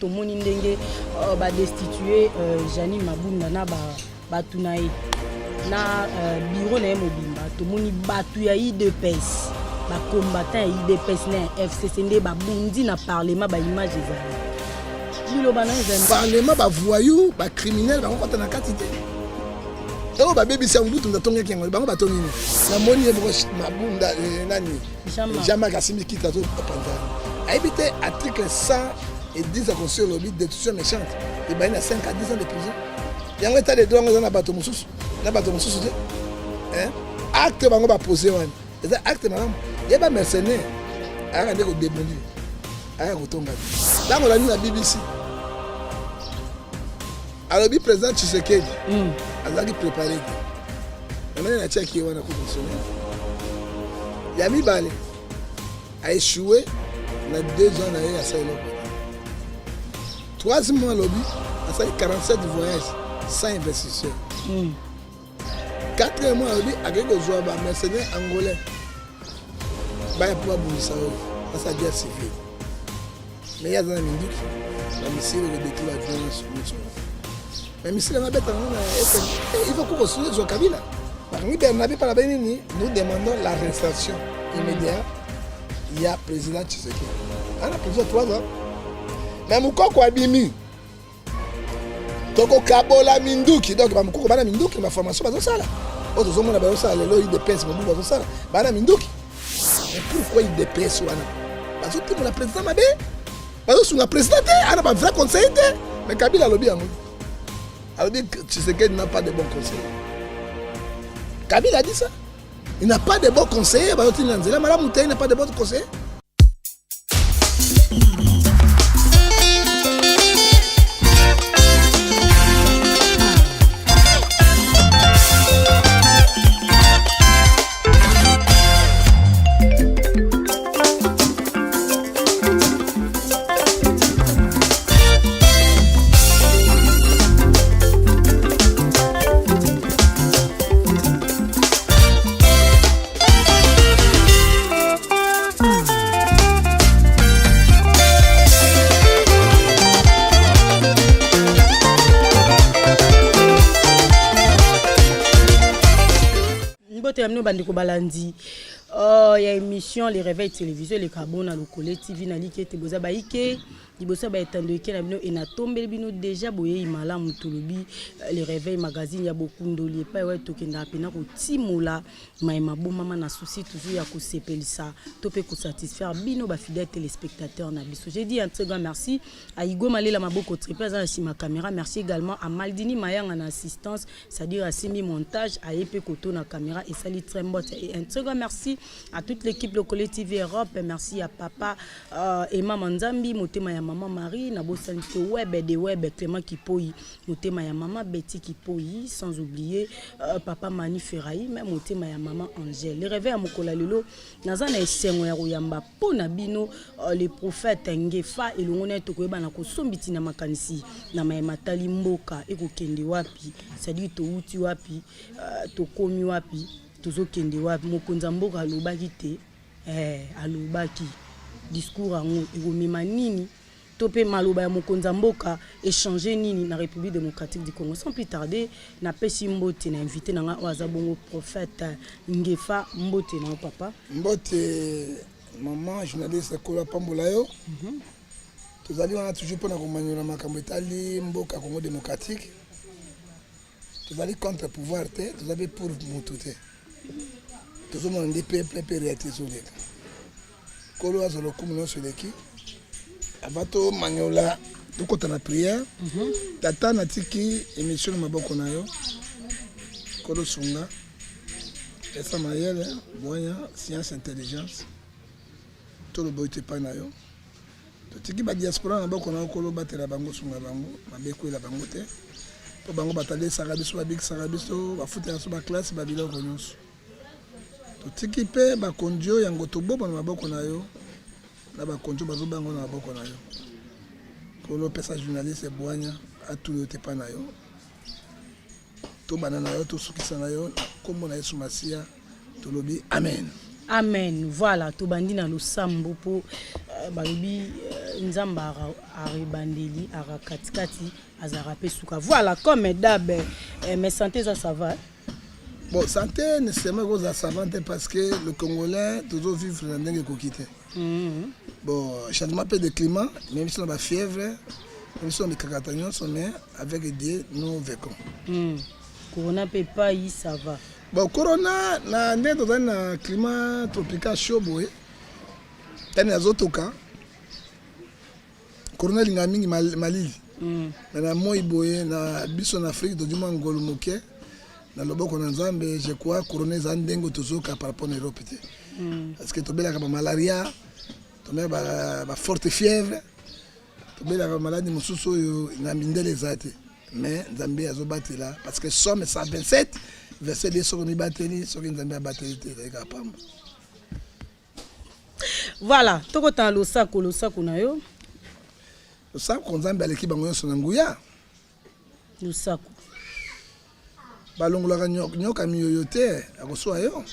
tomoni ndenge ba destituer Janine Mabunda na batunaye na bureau na mobimba tomoni batu ya IDPS ba combattant ya IDPS na FCC nde ba bundi na parlement ba image ezali lilo bana ezali parlement ba voyou ba criminel ba kota na quantité eo ba baby sa mbutu ndatonga kengo bango batongi na moni e Mabunda nani jamais Kassimi kita to panda habité article 110 de la Constitution lobby détention méchante et ben il a 5 à 10 ans de prison yango état de droit na bato mususu hein acte bango ba poser wan c'est acte madame il y a pas mercenaire a ko débonder a ko tonga dans la nuit à BBC alors le président Tshisekedi azaki préparé on a checké wana ko fonctionner Yami Bale a échoué na 2 ans na ya Sahel. 3 mois lobby a fait 47 voyages sans investisseur. 4 mois lobby a gagné ba mercenaires angolais. Ba ya pour boussa ça ça guerre civile. Mais il y a dans minduki la missile de détruire la violence sur mais missile na beta il faut qu'on construise sur Kabila. Nous demandons l'arrestation immédiate. Il y a président Tshisekedi. On a plusieurs 3 ans. Mais Moukoko Abimi. Toko Kabola Minduki. Donc, Moukoko Bana Minduki, ma formation, c'est ça. Autres hommes, on a ça, les lois, ils dépassent, mais ça. Bana Minduki. Mais pourquoi ils dépassent parce que la présidente m'a dit. Parce que la présidente, elle n'a pas de vrai conseil. Mais Kabila lobby à moi. Alors, Tshisekedi n'a pas de bons conseils. Kabila a dit ça. Il n'a pas de bons conseillers. Madame Moutaï n'a pas de bons conseillers. Bandiko balandi il y a émission les réveils télévisés les carbone na lokole TV na likete boza baike liboso ba etando ke na bino et na tombeli bino déjà boye imala mutulubi les réveils magazine ya beaucoup ndoli pa ouais tokenda pena ko timula maima bomama na souci toujours ya ko sepelisa topé ko satisfaire bino ba fidèles téléspectateurs na biso. J'ai dit un très grand merci à Igo Malela Maboko triple dans ma caméra, merci également à Maldini Mayang en assistance, c'est-à-dire à Simi montage à Epé Koto na caméra et Sali Trembot et un très grand merci à toute l'équipe locale TV Europe, merci à papa Emma Manzambi, motema ya maman Marie, Nabo Santé Web et des Web Clément Kipoyi, motema ya maman Betty Kipoyi, sans oublier papa Mani Ferraï, même motema ya maman Angèle. Les réveils à Mokola Lelo, nazana esengo ya Royamba pona bino les prophètes Ngefa et l'ongone tokoyeba na kosombiti na makanisi na mayematali mboka ekokende wapi, c'est-à-dire to uti wapi, to komi wapi, tozo kende wapi mokonza mboka alobaki te alobaki discours ango ekomema nini topé maloba ya mokonza mboka échanger nini na République démocratique du Congo. Sans plus tarder na pesi mbote na invité na waza bongo prophète Ngefa mbote na papa mbote maman journaliste Kola Pambola yo tozali wana toujours pour na komanyola makambo etali mboka Congo démocratique tozali contre pouvoir te tozali pour mutu te tozomona ndi peuple réalité zoleka kolo azolo kumuno soleki abato manyola tukota na prière tata na tiki émission maboko na yo kolo sunga esa mayele boya science intelligence tout le boite pa na yo tiki ba diaspora na boko na kolo batela bango sunga bango mabeko la bango te po bango batale sarabiso ba big sarabiso ba futa so ba classe ba biloko nyonso tiki pe ba kondio yango to bobo na maboko na yo na ba kondio bazo bango na maboko na yo kolo pesa journaliste boanya atu yo te pa na yo to banana yo to sukisa na yo kombo na Yesu Masia to lobi amen. Amen. Voilà, tout bandi na losambo po balobi nzamba aribandeli arakatikati azara pesuka. Voilà, comme d'hab, mais santé ça va. Bon, santé nécessairement cause à savante parce que le Congolais toujours vivre dans des coquillettes. Bon, changement peu de climat, même si on a la fièvre, même si on a des cacatagnos, mais avec Dieu nous vivons. Corona peut pas y ça va. Bon, Corona na dans un climat tropical chaud boy. Tani azotoka. Corona linga mingi malili. Na moi boye na biso na Afrique do dima ngolo moke. Na loboko na Nzambe, je crois Corona za ndengo tozoka par rapport à l'Europe. Parce que tobela ka malaria, tobela ba forte fièvre, tobela ka maladie mosusu yo na mindele zate. Mais Nzambe azobatela parce que Somme 127 verset 2 sur ni bateli, sur Nzambe abateli te ka pamba. Voilà, toko tan lo sako na yo. Lo sako Nzambe aleki bango yo na nguya. Lo sako. Balongolaka nyoka miyoyo te akoswa yo.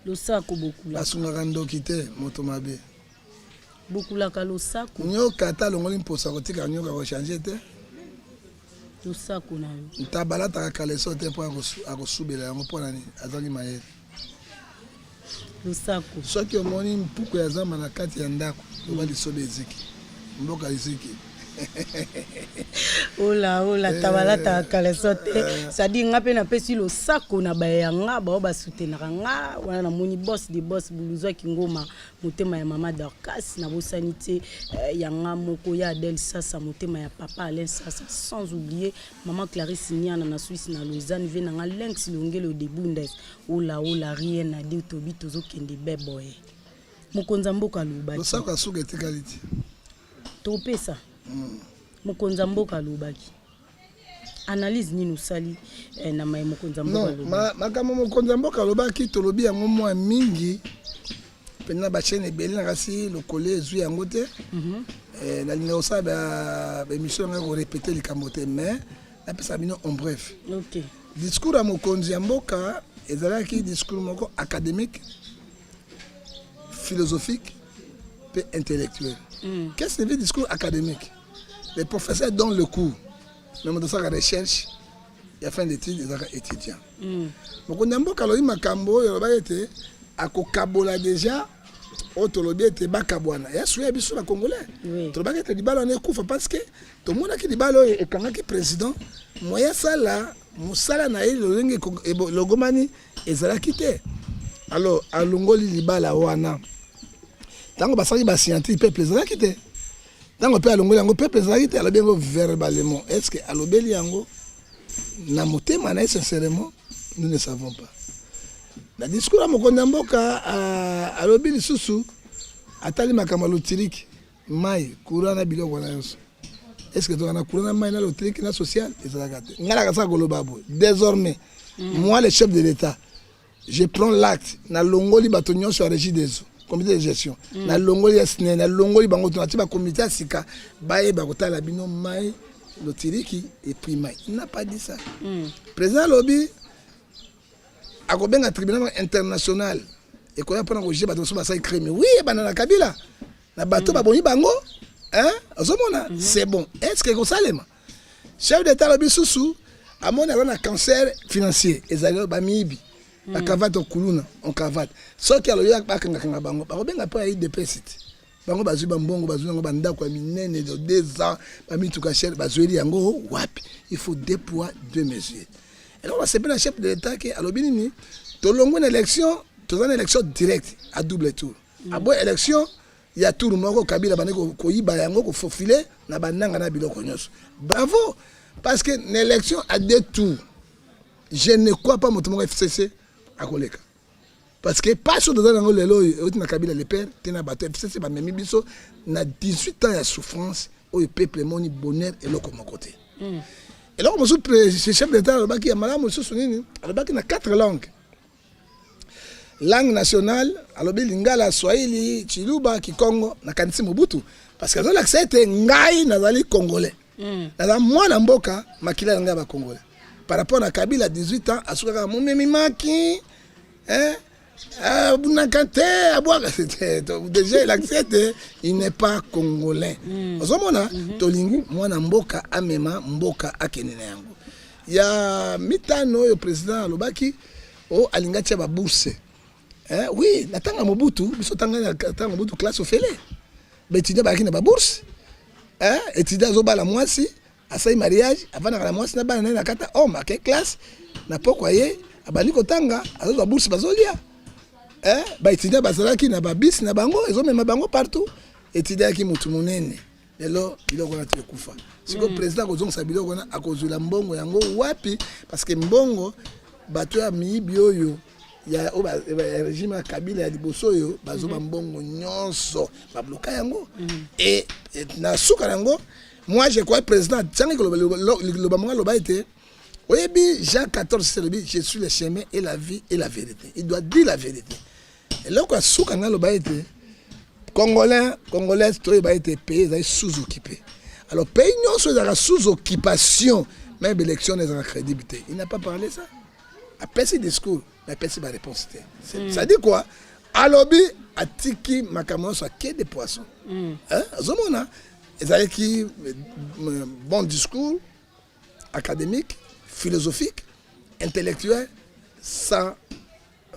Lo sako bokula. Basungaka ndoki te moto mabe. Bokulaka lo sako. Nyoka ata longoli mposa kotika nyoka ko changer te. Lo sako na yo. Ntabala ta kaleso te po akosubela yango pona ni azali mayele. Lo sako. Soki omoni mpuku ya zamba na kati ya ndako, oba lisobe eziki. Mboka eziki. Ola tabalata kalesote sadi ngape na pesi lo sako na bayanga ba basutenaka nga wana na moni boss de boss buluzwa kingoma motema ya mama Dorcas na bosanité yanga moko ya Adel Sasa motema ya papa Alain Sasa sans oublier maman Clarisse Niana na Suisse na Lausanne vena nga Lynx Longelo de Bundes ola rien na dit tobi tozo kende beboye mokonza mboka lubaki lo sako asuka etekaliti to pesa mokonza mboka lobaki analyse nini usali na mai mokonza mboka lobaki makamo mokonza mboka lobaki tolobi yango mwa mingi pena ba chaîne ebele na kasi lokole ezwi yango te na linga osa ba émission ngako répéter likambo te mais na pesa bino en bref. OK. Discours à mokonzi ya mboka ezalaki discours moko académique philosophique et intellectuel. Qu'est-ce que c'est le discours académique? Les professeurs donnent le cours. Même dans sa recherche, il y a fin d'études, ils sont étudiants. Donc, on a un peu de makambo, il y a un déjà, autolobie était bakabwana. Il y a souillé sur la Congolais. Tout le monde était dit ballon parce que tout le monde a dit ballon et quand il est président, moi il y a ça là, musala na il le gomani et ça l'a quitté. Alors, à Longoli libala wana. Tant que basali ba scientifique peuple ça l'a quitté. Tant que peuple Longoli yango peuple ça l'a quitté. Alors bien verbalement, est-ce que à l'obéli yango na motema na sincèrement, nous ne savons pas. Le discours à Mokonda Mboka à l'obéli susu atali makamalo tiriki mai courant na biloko na yoso. Est-ce que tu as un courant na mai na lotrique na social et ça l'a gâté. Ngala kasa golobabo. Désormais, moi le chef de l'État, je prends l'acte na longoli batonyo sur la régie des eaux. Comité de gestion. Na longoli SNE, na longoli bango tonati ba comité asika baye bakota la bino mai lotiriki et puis mai. Il n'a pas dit ça. Président Lobi a un tribunal international et qu'on a pas enregistré bateau sur basai crime. Oui, banana Kabila. Na bateau baboni bango, hein? Ozomona, c'est bon. Est-ce que ko salema? Chef d'État Lobi Sousou a mon un cancer financier. Ezalo bamibi. La cavate au kuluna, on cavate. Ce qui a le yak bakanga kanga bango. Ba benga pa yi deposit. Bango bazu bambongo bazu ngo banda kwa minene de 2 ans, ba mi tukachel bazueli yango wapi. Il faut 2 poids 2 mesures. Et donc c'est bien le chef de l'État qui a le binini. Tolongo une élection, une élection directe à double tour. À bonne élection, il y a tout le monde Kabila baneko ko yiba yango ko fofile na bandanga na biloko nyos. Bravo parce que l'élection a 2 tours. Je ne crois pas moto FCC à koleka. Parce que pas sur dans ngo lelo na Kabila le père tena bato FCC ba memi biso na 18 ans de souffrance au peuple moni bonheur et loko mokoté. Et là, on chef d'État, il y a 4 langues. Langue nationale, Lingala, Swahili, Chiluba, Kikongo, Nakanisi Mobutu. Parce que dans l'accès, c'est Ngai Nazali Congolais. Dans moi, Namboka, Makila Ngaba Congolais. Par rapport à Kabila, 18 ans, à Soukaka, Moumemi Maki, Déjà, il accepte, il n'est pas congolais. Ozomona, tolingi, mwana mboka amema mboka akenene yango. Ya mitano yo président alobaki o alinga tia ba bourse. Oui, natanga Mobutu, biso tanga Mobutu classe au fele. Ba étudiant ba kina ba bourse. Étudiant zo ba la mwasi, asai mariage, avant na la mwasi na ba na kata homme, ke classe na pokwa ye, abani kotanga, azo ba bourse bazolia. Ba étudiant bazalaki na ba bis na bango, ezo mema bango partout. Étudiant ki mutu munene. Lelo biloko na tukufa. Siko président ko zonga biloko na akozula mbongo yango wapi parce que mbongo bato ya miibi oyo ya régime Kabila ya liboso yo bazo mbongo nyonso ba bloka yango et na suka yango moi je crois président tsangi ko le bamonga lo ba été oyebi Jean 14 c'est je suis le chemin et la vie et la vérité. Il doit dire la vérité. Et là quoi suka ngalo ba été Congolais, tout a été payé, ils sont sous-occupés. Alors, pays non sont sous-occupation, même l'élection n'est en crédibilité. Il n'a pas parlé ça. Après ce discours, mais après sa réponse. Ça dit quoi? Alors, à Tiki, Makamon, soit quai des poissons. Zomona, ils avaient qui bon discours académique, philosophique, intellectuel, sans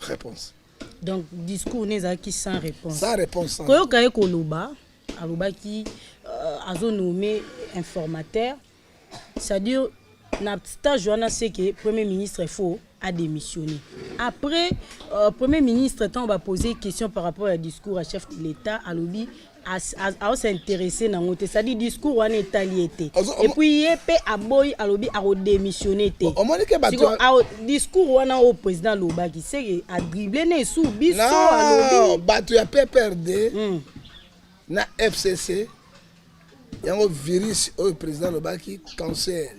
réponse. Donc, discours n'est qui sans réponse. Sans réponse. Quand il y a Koloba qui a nommé informateur, c'est-à-dire, c'est que le Premier ministre est faux, a démissionné. Après, le Premier ministre, on va poser une question par rapport au discours à chef de l'État, à l'objet, à s'intéresser dans le c'est-à-dire discours en italiété. Et puis, il y a boy à l'objet à démissionner. Discours au président Loba qui sait à dribbler les sous biso à l'objet. Non, tu as perdu na FCC. Il y a un virus au président Loba qui cancer.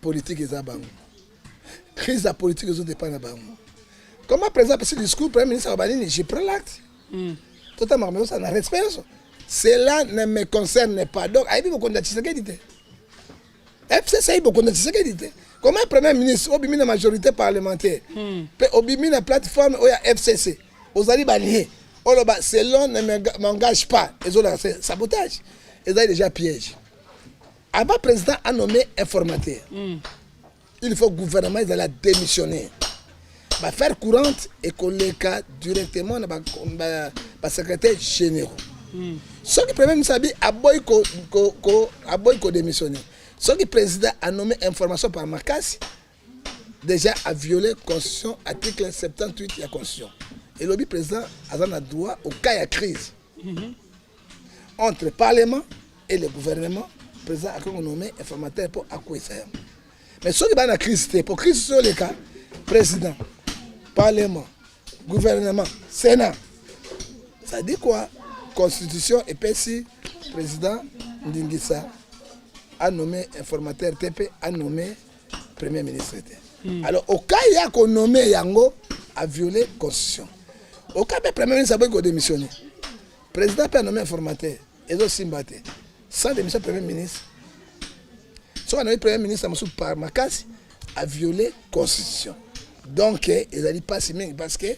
Politique et zabang. Crise de politique et dépend de bang. Comment présenter ce discours premier ministre Abanini, je prends l'acte. Totalement, mais ça n'a respect. Cela ne me concerne pas. Donc, il y a beaucoup de choses. FCC, beaucoup de choses. Comment le premier ministre, au la majorité parlementaire, au la plateforme où il y a FCC, aux alliés baliés, cela ne m'engage pas. C'est sabotage. Ils ont déjà piège. Avant, le président a nommé informateur. Il faut que le gouvernement ait démissionner. Va faire courante et coller directement au secrétaire général. Ce qui premier ministre a boycotté démissionner. Ce qui président a nommé information par Makassi déjà a violé la constitution article 78 de la constitution. Et le président a un droit au cas de crise entre le parlement et le gouvernement. Le président a nommé informateur pour accueillir. Mais ce qui est la crise, c'est pour crise sur les cas, président, parlement, gouvernement, Sénat. Ça dit quoi? Constitution et PSI, président Ndingisa a nommé informateur TP, a nommé premier ministre. Alors, au cas où il y a qu'on nommé Yango, a violé la Constitution. Au cas où le premier ministre a démissionné, le président peut nommer informateur, et aussi Simbaté. Sans démission premier ministre, soit le premier ministre par Makassi a violé la Constitution. Donc, ils n'ont pas si bien parce que la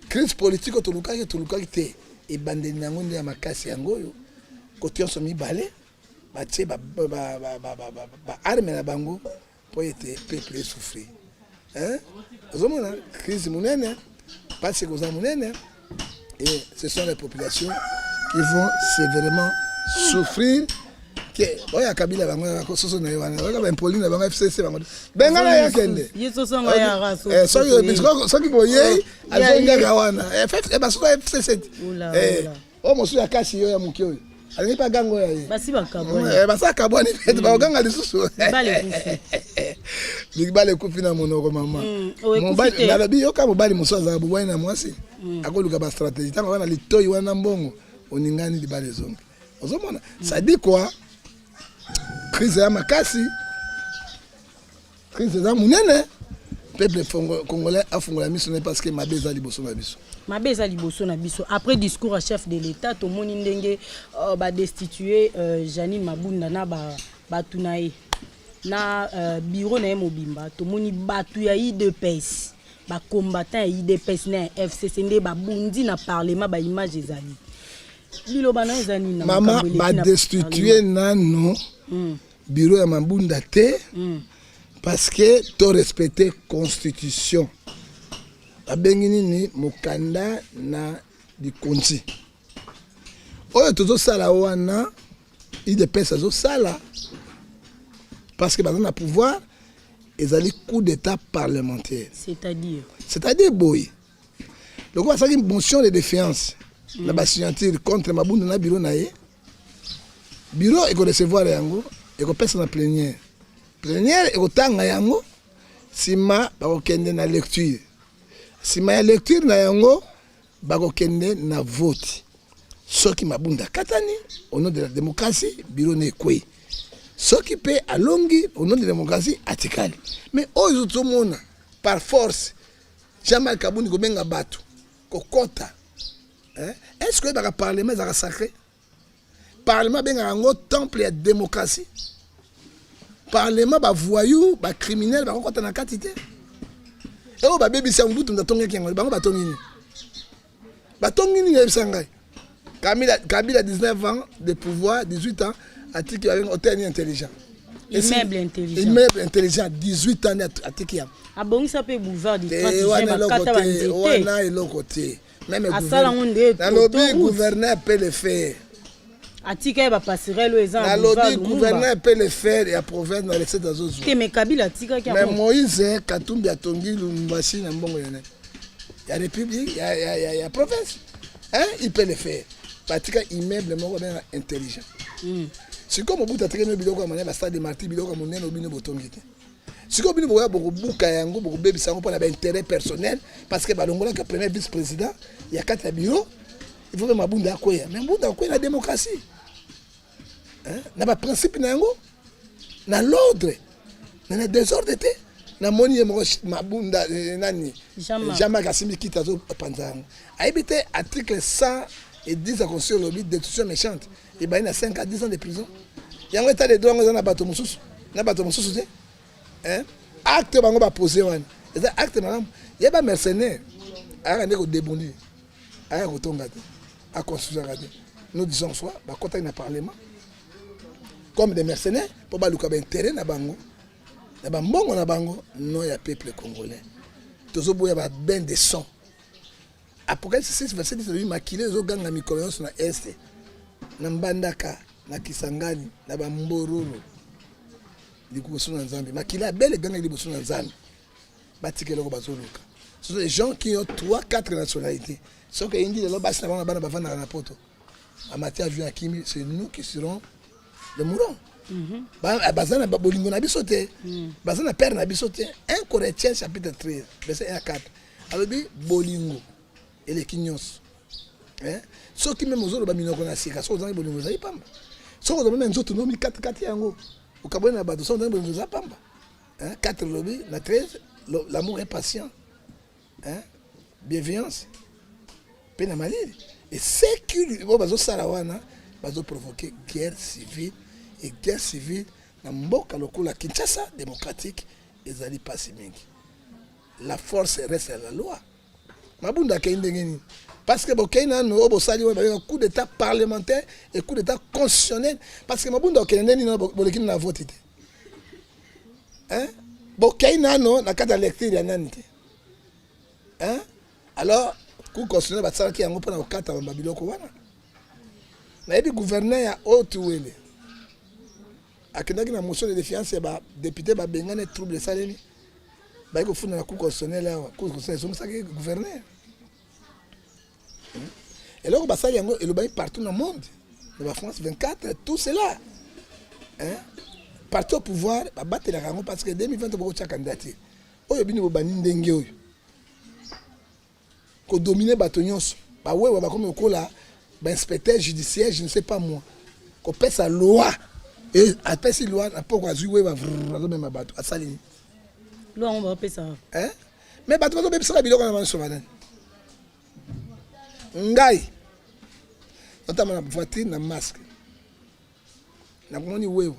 crise politique au Toluka était et bandeni nango ndi ya Makassi yango yo côté on somi balé ba tie ba arme na bango pour être peuple souffrir ozomona crise munene parce que za munene et ce sont les populations qui vont sévèrement souffrir que oya Kabila bango ko soso na ywana oya ba Pauline na bango FCC bango bengana yakende yeso songa ya raso so ki boye azonga gawana ba so FCC o mosu ya kashi yo ya mukyo ali pa gango ya basi bakaboni basa kaboni pete ba ganga lisusu bale kufi na monoko mama mobali na labi yo ka mobali mosu za bubwani na mwasi akoluka ba stratégie tango wana litoyi wana mbongo oningani libale zongi ozomona ça dit quoi crise ya Makassi crise za munene peuple congolais a fongola miso parce que mabeza liboso na biso mabeza liboso na biso après discours à chef de l'état to moni ndenge ba destituer Janine Mabunda na ba tunaye na bureau na mobimba to moni batu ya IDPS ba combattant ya IDPS na FCC nde ba bundi na parlement ba image ezali lilo bana ezani na mama ba destituer nano bureau ya mabunda te parce que to respecter constitution abengi nini mokanda na dikonzi oyo tozosala wana IDPS azosala parce que baza na pouvoir ezali coup d'état parlementaire c'est-à-dire boy loko basalaki une motion de défiance na basignature contre mabunda na bureau na ye bureau ekorecevoir yango ekopesa na plénière ekotanga yango nsima bakokende na lecture nsima ya lecture na yango bakokende na vote soki mabunda katani au nom de la démocratie bureau na ekwei soki pe alongi au nom de la démocratie atikali mais oyo tozomona par force Jean-Marc Kabundi kobenga bato kokota est-ce que baka parlement ezaka sacré parlement benga yango temple ya démocratie parlement bavoyou bacriminel bakokota na kati te oyo babebisa mbutu ndatongaki yango bango batongi nini yebisa ngai Kabila 19 ans de pouvoir 18 ans atiki avec hôtel intelligent immeuble intelligent 18 ans atiki ya abongisa pe boulevard du wana eloko te même gouverneur peut le faire atika ba passerelle ezan boulevard gouverneur peut le faire et province dans les 7 azozwa te me Kabila atika ki mais Moïse Katumbi atongi Lubumbashi na mbongo yana ya république ya province il peut le faire batika immeuble moko bien intelligent c'est comme au bout de traîner biloko amana ba stade de martyr biloko monene obino botongi te c'est comme bino boya boko buka yango boko bebisa ngo pona ba intérêt personnel parce que balongola que premier vice président ya kata bureau il faut que mabunda akoya mais mabunda akoya la démocratie na ba principe na yango na l'ordre na désordre te na moni mo mabunda nani jamais Kassimi kita zo panzango aibité article 100 et 10 à construire le but d'études méchante et ben il a 5 à 10 ans de prison yango état de droit na bato mususu acte bango ba poser wana eza acte madame yeba mercenaire aka ndeko debondi aka kotonga te a construire te nous disons soit ba contact na parlement comme des mercenaires pour ba luka ba intérêt na bango na ba mbongo na bango non ya peuple congolais tozo boya ba ben de son Apocalypse 6 verset 10 makile zo ganga mikolo na este na mbandaka na kisangani na bambororo liboso na nzambe makile belle ganga liboso na nzambe batikelo ko bazoluka ce sont des gens qui ont 3-4 nationalités sauf que indi le basi na bana bavanda na poto en matière de Akimi c'est nous qui serons les mourants bazana bolingo na bisote bazana père na bisote 1 Corinthiens chapitre 13 verset 1 à 4 alors dit bolingo et les kinyos ceux qui même aux autres minoko na sika so dans bolingo za ipamba so ko même nzoto no mi 4 yango au kabona ba so dans bolingo za pamba 4 lobby na 13 l'amour est patient bienveillance pena malili et c'est que bazo sala wana bazo provoquer guerre civile na mboka lokola Kinshasa démocratique ezali pasi mingi la force reste à la loi mabunda kende ngeni parce que bokena no bosali wa ba coup d'état parlementaire et coup d'état constitutionnel parce que mabunda kende ni no bolekini na vote te bokena no na kata lecture ya nani te alors coup constitutionnel batsala ki yango pona okata ba biloko wana na ebi gouverneur ya Haute-Ouele akendaki na motion de défiance ya ba député ba bengane trouble salemi ba ko funa na cour constitutionnelle là cour constitutionnelle so msaki gouverneur et là ba sali yango elobai partout dans le monde dans la France 24 tout cela partout au pouvoir ba batela yango parce que 2020 boko cha candidature oyo bini bo bani ndenge oyo ko dominer bato nyonso ba wewa ba comme okola ba inspecteur judiciaire je ne sais pas moi ko pesa loi et après si loi na poko azui wewa vraiment même bato asali loi on va pesa mais bato bato bebisa biloko na manso bana ngai notamment na voiture na masque na moni wewa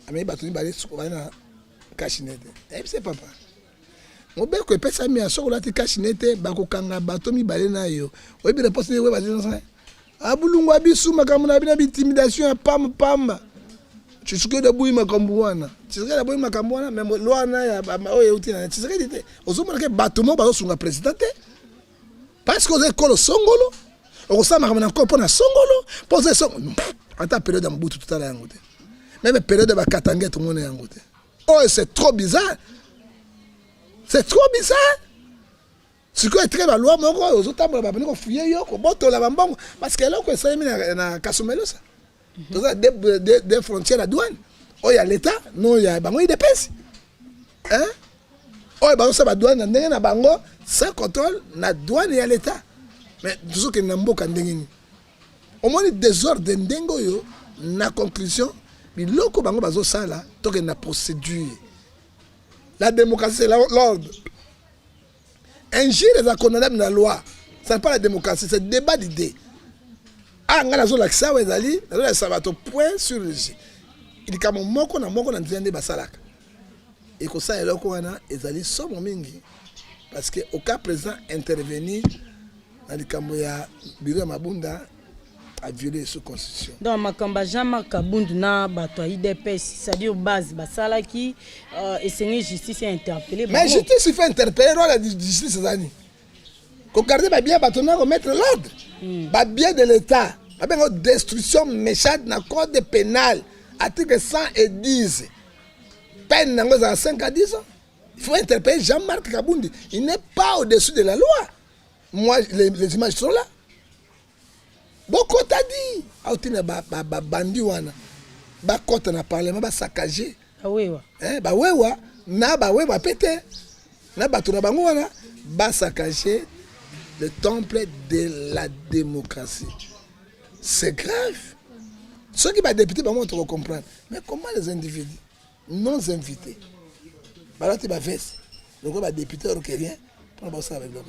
ame bato ni bale suko bana kashinete c'est papa Mobeko epesa mi asoko lati kashi nete bakokanga bato mibale na yo. Oyebi réponse ni we bazina. Abulungu abisu makambo na bina intimidation ya pamba. Tshisekedi de bouille makambo wana. Tshisekedi de bouille makambo wana même loana ya oyo utina. Tshisekedi te. Ozomona ke bato mo bazo sunga président te. Parce que ozo kolo songolo. Okosama makambo na ko na songolo. Pose songolo. Ata période ya mbutu tutala yango te. Même période ba katanga tout monde yango te. Oh c'est trop bizarre. C'est trop bizarre. Ce qui est très la loi, aux autres temps, on va fouiller, on va la bambang. Parce que là, on s'est mis à Kasumelo. Des frontières à douane. Oh, il y a l'État, non, il y a des pèses. Hein? Oh, il y a douane, il y a bango, sans contrôle, la douane et l'État. Mais tout ce qui est nambo kandengini. Au moins, il désordre ndengo yo, na conclusion, mais loko bango bazo sala, tant qu'il y a procédure. La démocratie, c'est l'ordre. Injure est condamnable dans la loi. Ce n'est pas la démocratie, c'est le débat d'idées. Ah, on a l'accès aux Ezali, on a un point sur le J. Il dit que mon qu'on a dit basalak. Et que ça, il y a Ezali sont mingi. Parce qu'au cas présent, intervenir dans le Camboya, Bureau Mabunda, a violé sous constitution. Donc makamba Jean-Marc Kabundu na bato IDPS, c'est-à-dire base basala qui essayer justice est interpellé. Mais justice il fait interpeller la justice ces années. Qu'on garde ba bien bato na remettre l'ordre. Ba bien de l'état. Ba bien destruction méchante na code pénal article 110. Peine nango za 5 à 10 ans. Il faut interpeller Jean-Marc Kabundu. Il n'est pas au-dessus de la loi. Moi les images sont là. Beaucoup t'a dit, autina bandi wana, ba kota na parlement ba saccager. Ah oui wa. Ba wewa na ba wewa pété. Na ba tuna bango wana ba saccager le temple de la démocratie. C'est grave. Ceux qui va député ba moi tu vas comprendre. Mais comment les individus non invités ba là tu vas veste. Donc ba député ou rien pour ba ça avec le.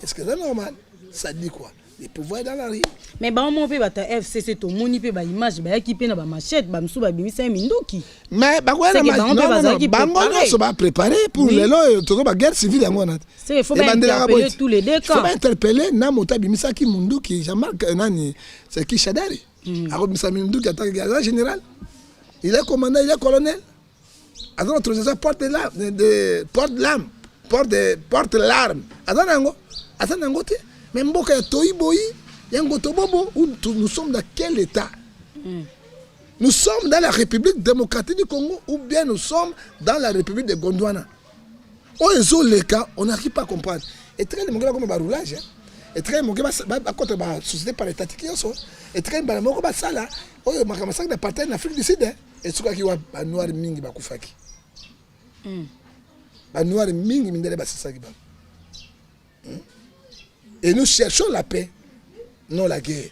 Est-ce que c'est normal? Ça dit quoi? Les pouvoirs dans la rue. Mais bah on peut battre FCC to moni pe ba image ba équiper na ba machette ba msu ba bimisa minduki. Mais ba quoi non bango so ba préparer pour les lois to ba guerre civile yango na. C'est il faut pas interpeller tous les deux camps. Il faut pas interpeller na mota bimisa ki munduki Jean-Marc nani c'est qui Chadari. A bimisa minduki attaque gardien général. Il est commandant, il est colonel. Avant l'autorisation porte l'arme porte l'arme. Attends nango te. Mais Mboka Toiboyi, Yangotobobo, nous sommes dans quel état? Nous sommes dans la République démocratique du Congo ou bien nous sommes dans la République de Gondwana. Oh, les cas, on n'arrive pas à comprendre. Et très démocratique comme un roulage. Et très démocratique, contre la société par l'état qui est et très démocratique comme ça là. Oh, il y a un massacre de partenaires en Afrique du Sud. Et ce qui est un noir mingi bakufaki. Un noir mingi mindele basisaki ba. Et nous cherchons la paix, non la guerre.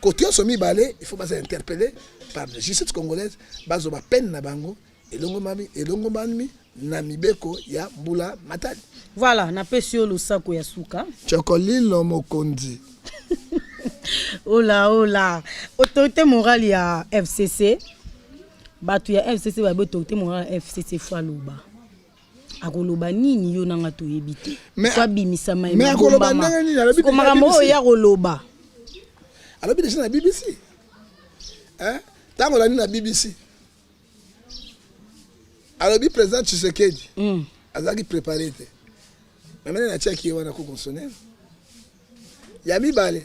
Côté on s'est balé, il faut pas s'interpeller par la justice congolaise, bazo ba peine na bango, et longo mami, namibeko ya mbula matadi. Voilà, na pe sur le sako ya suka. Chokolilo mokondi. Ola. Autorité morale ya FCC. Batu ya FCC ba autorité morale FCC fois loba. Akoloba nini yo nanga to yebite so bimisa mai mais akoloba nini alobi ko makambo ya koloba alobi déjà na BBC hein tango la ni na BBC alobi président Tshisekedi azaki préparé te mais maintenant na tchaki wana ko constitutionnel ya mibale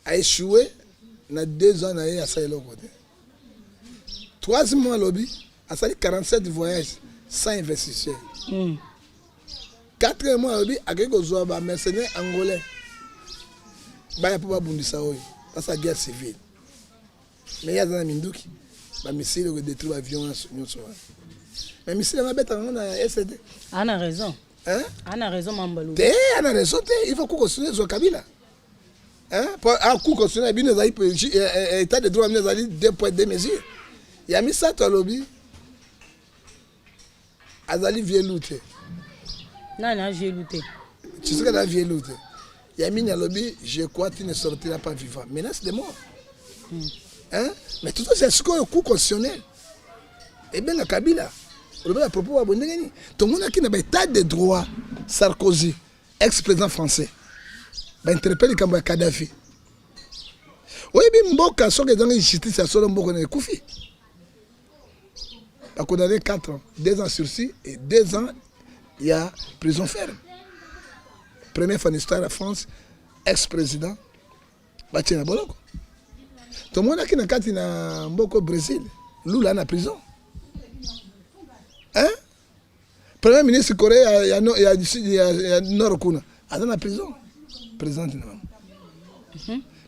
a échoué na 2 ans na ya sa eloko te 3 mois alobi asali 47 voyages sans investisseur. 4 mois, avec les mercenaires angolais. Il n'y a pas de ça. C'est la guerre civile. Mais il y a des Minduki. Les missiles qui détruisent l'avion. Mais les missiles qui SED. On a raison. Hein? On a raison, Mambalou. On a raison. Il faut qu'on continue sur Kabila. Hein? Pour un coup constitutionnel, il y a un état de droit, il y a 2 points, 2 mesures. Il y a mis ça, tu as lobby. Azali vieux looté. Non, vieux looté. Tu sais qu'il a vieux looté. Il y a mis dans le lobby, je crois que tu ne sortiras pas vivant. Menace de mort. Hein? Mais tout ça, c'est ce qu'on a un coup constitutionnel. Et bien, le Kabila. à propos à Bondengeni. Tout le monde qui n'a pas état de droit, Sarkozy, ex-président français, va interpeller comme Kadhafi. Oui, mais Mboka, ce que dans la justice, c'est solo Mboka ne Koufi. Il a condamné 4 ans, 2 ans sursis et 2 ans, il y a prison ferme. Première fois en histoire de la France, ex-président, Batina Boloko. Tout le monde qui n'a pas été au Brésil, Lula en prison. Hein? Premier ministre coréen, il y a Nord Kuna, il est en prison. Président de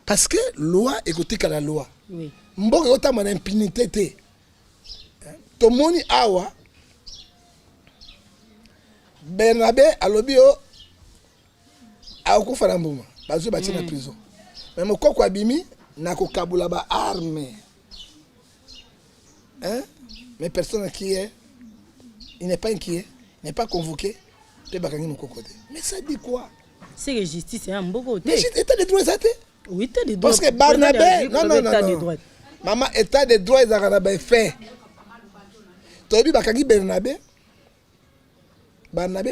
parce que loi écoutez que la loi. Oui. Mboka yota mon impunité te. Tomoni awa Bernabé alobio akufa na mbuma. Bazo bati na prison. Mais mokoko abimi na ko kabula ba arme. Hein? Mais personne qui est il n'est pas inquiet, il n'est pas convoqué, te bakangi mokoko te. Mais ça dit quoi? C'est que justice est un beau mais état de droit ça te? Oui, état de droit. Parce que Barnabé, non. Maman, état de droit, ils ont fait. Tu as vu Bakagi Barnabé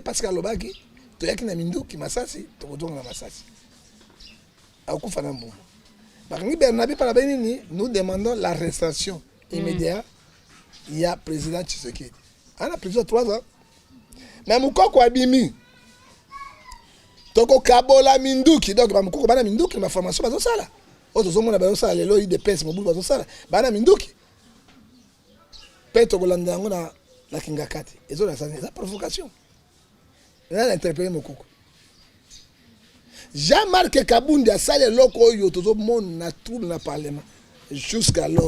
parce qu'à l'Obaki, tu as vu Mindou qui m'a sassi, tu as vu Massassi. À Koufanambou. Bakagi Barnabé, par la nous demandons l'arrestation immédiate. Il y a président Tshisekedi. On a prison 3 ans. Mais Moukoko Abimi. Toko kabola minduki donc ba mukoko bana minduki ma formation bazo sala oto zo mona bazo sala lelo IDPS mobu bazo sala bana minduki peto kolanda ngo na la kingakati ezo la sana la provocation na interpeller mukoko Jean-Marc Kabundi a sala loko yo tozo mona tout na parlement jusqu'à là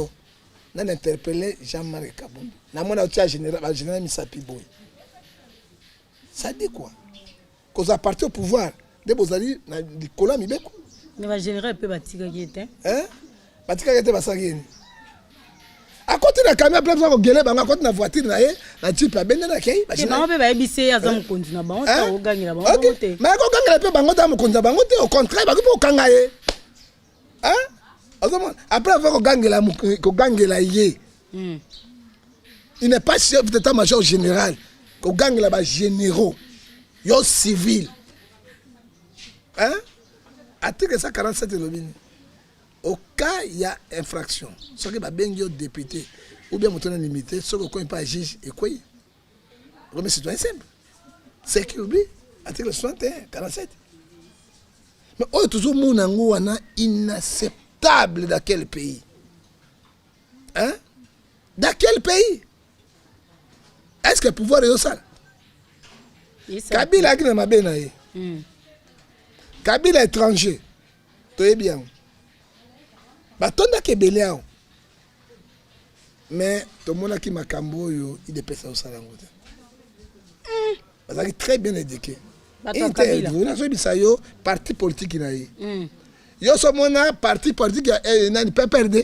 na interpeller Jean-Marc Kabundi na mona otia général Misapi Boy ça dit quoi? Quand à partir au pouvoir, des beaux alliés, des collants mibeko. Mais le général peut bâtir qui était. Hein? Bâtir qui était basagé. À côté de la caméra, plein de gens qui ont à côté de la voiture, la type a béni la kei. Mais on peut pas ébisser à son compte na banque, on gagne la banque. Mais quand on gagne la banque, on compte la banque, au contraire, on peut kangaye. Hein? Après avoir gagné la yé, il n'est pas chef d'état-major général, qu'on gagne là-bas généraux. Yo civil. Hein? Article 147 de l'ONU. Au cas il y a infraction, ce qui va bien dire député ou bien monter limité, ce qu'on ne pas juge et quoi? Comme citoyen simple. C'est qui oublie? Article 61, 47. Mais oh, toujours mon angouana inacceptable dans quel pays? Hein? Dans quel pays? Est-ce que le pouvoir est au sol? Kabila qui n'a pas bien. Kabila étranger. Tu es bien. Batonda ke belé. Mais tout le monde qui m'a camboyo, il dépêche au salon. Parce qu'il est très bien éduqué. Vous avez parti politique. Yo somona parti politique n'a pas perdu.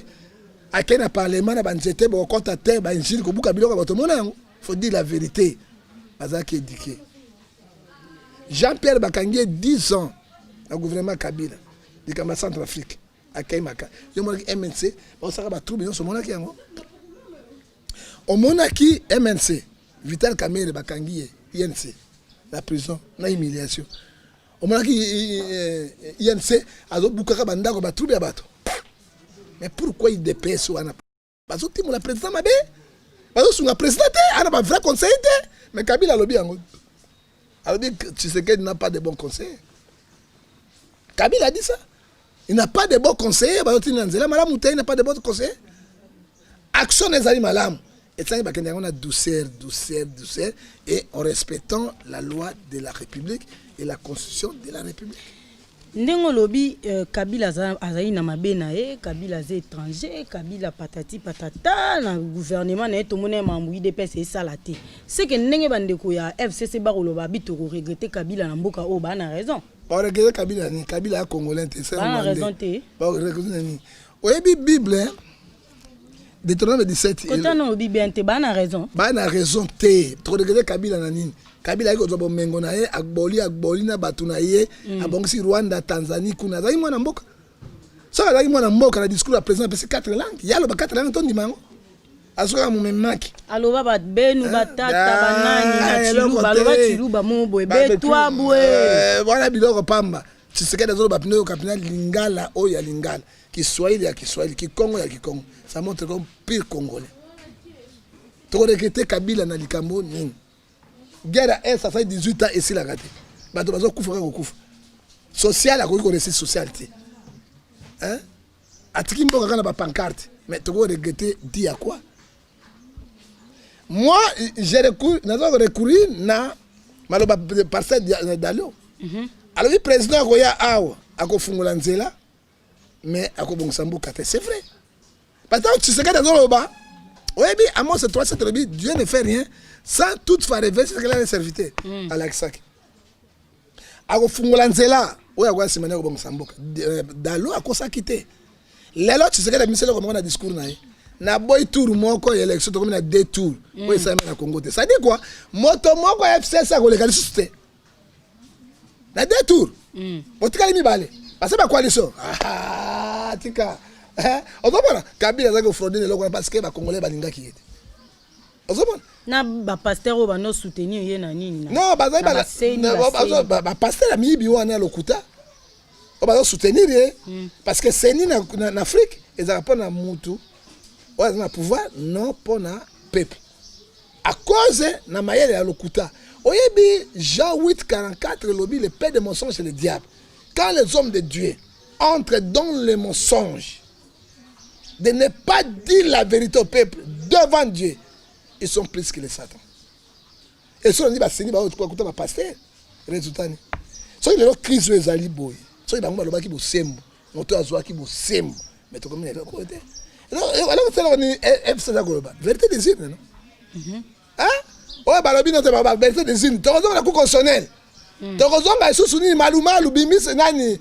À quel parlement na banzete bo compte terre ba injili ko buka biloko ba to mona. Faut dire la vérité. Parce qu'il est éduqué. Jean-Pierre Bakangué, 10 ans, au gouvernement Kabila, du Kama Centrafrique, à Kaimaka. Il y a un MNC, on s'est trouvé dans ce monaki. Au monaki, MNC, Vital Kamere Bakangué, INC, la prison, la humiliation. Au monaki, INC, à d'autres Boukara Banda, on va trouver à bateau. Mais pourquoi il dépêche ou Anna? Parce que la présidente m'a dit, parce que la présidente, elle a un vrai conseiller, mais Kabila l'a bien. Alors dit que Tshisekedi n'a pas de bons conseillers. Kabila a dit ça. Il n'a pas de bons conseillers. Il n'a pas de bons conseillers. Action des animaux malam. Et ça, il y a douceur. Et en respectant la loi de la République et la Constitution de la République. Ndengo lobi Kabila azali na mabena Kabila za étranger, Kabila patati patata na gouvernement na to mona mambu IDPS et salate. C'est que ndenge bandeko ya FCC ba koloba bito ko regretter Kabila na mboka o ba na raison. Ba regretter Kabila ni Kabila congolais c'est ba na raison te. Ba regretter ni. Oyebi Bible Deutéronome 17. Kota no Bible te ba na raison. Ba na raison te. To regretter Kabila na nini? Kabila iko zobo mengo na ye agboli na batu na ye abongisi Rwanda Tanzanie kuna zai mwana mboka so zai mwana mboka na discours ya président pese 4 langues yalo ba 4 langues to ndimango asoka mumemaki aloba ba benu batata banani na chiluba aloba chiluba mobo betwa bwe voilà biloko pamba Tshisekedi azolo ba pneu kapina lingala o ya lingala Kiswahili ya Kiswahili Kikongo ya Kikongo ça montre comme pire congolais to rekete Kabila na likambo nini guerre est ça fait 18 ans ici la gâté bato bazo kufa ka kufa social akoki ko récit socialité hein atiki mboka kana ba pancarte mais to regretter dit à quoi moi j'ai recourir na maloba parcelle d'Allo alors le président koya awa akofungula nzela mais akobongisa mboka te c'est vrai parce que tu sais que dans le bas oui à moi c'est toi c'est très bien Dieu ne fait rien sans toutefois réverser ce qu'il a serviteur à l'Axac akofungula nzela oya kwa simana akobongisa mboka d'Allo akosaki te lelo tu sais que la misela comme on a discours na boy tour moko élection to comme na deux tours oyo ça na Congo te ça dit quoi moto moko FCS ko le kalisu te na deux tours otikali mibale parce que coalition tika ozobona Kabila zako frauder loko parce que ba congolais balingaki yete ozobona na ba pasteur o bano soutenir ye na nini non ba pasteur mibi wana lokuta o ba soutenir parce que c'est ni na Afrique ezaka pas na mutu o na pouvoir non pas na peuple à cause na mayele ya lokuta oyebi Jean 8:44 lobby le père des mensonges c'est le diable quand les hommes de Dieu entrent dans les mensonges de ne pas dire la vérité au peuple devant Dieu ils sont plus que les Satan et si on dit bah c'est ni bah écouter ma pasteur résultat ni so il est crise ezali boy so il ba ngoma lobaki bo sembo moto azwa ki bo sembo mais to comme il côté non alors c'est là on est FC da goloba vérité des îles non hein ouais bah lobby non c'est pas vérité des îles to kozonga ku constitutionnel to kozonga isusu ni malumalu bimis nani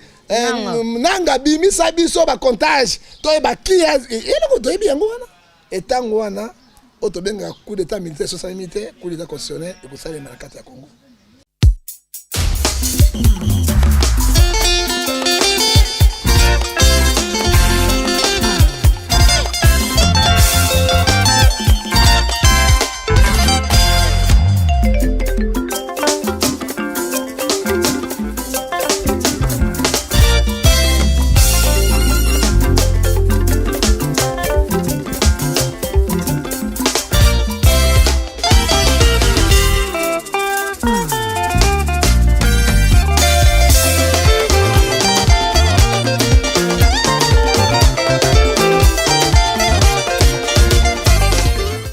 nanga bimisa biso ba comptage to e ba kia ele ko to e bien ngwana etango wana oto benga coup d'état militaire social militaire coup d'état constitutionnel et ko sala na kati ya Congo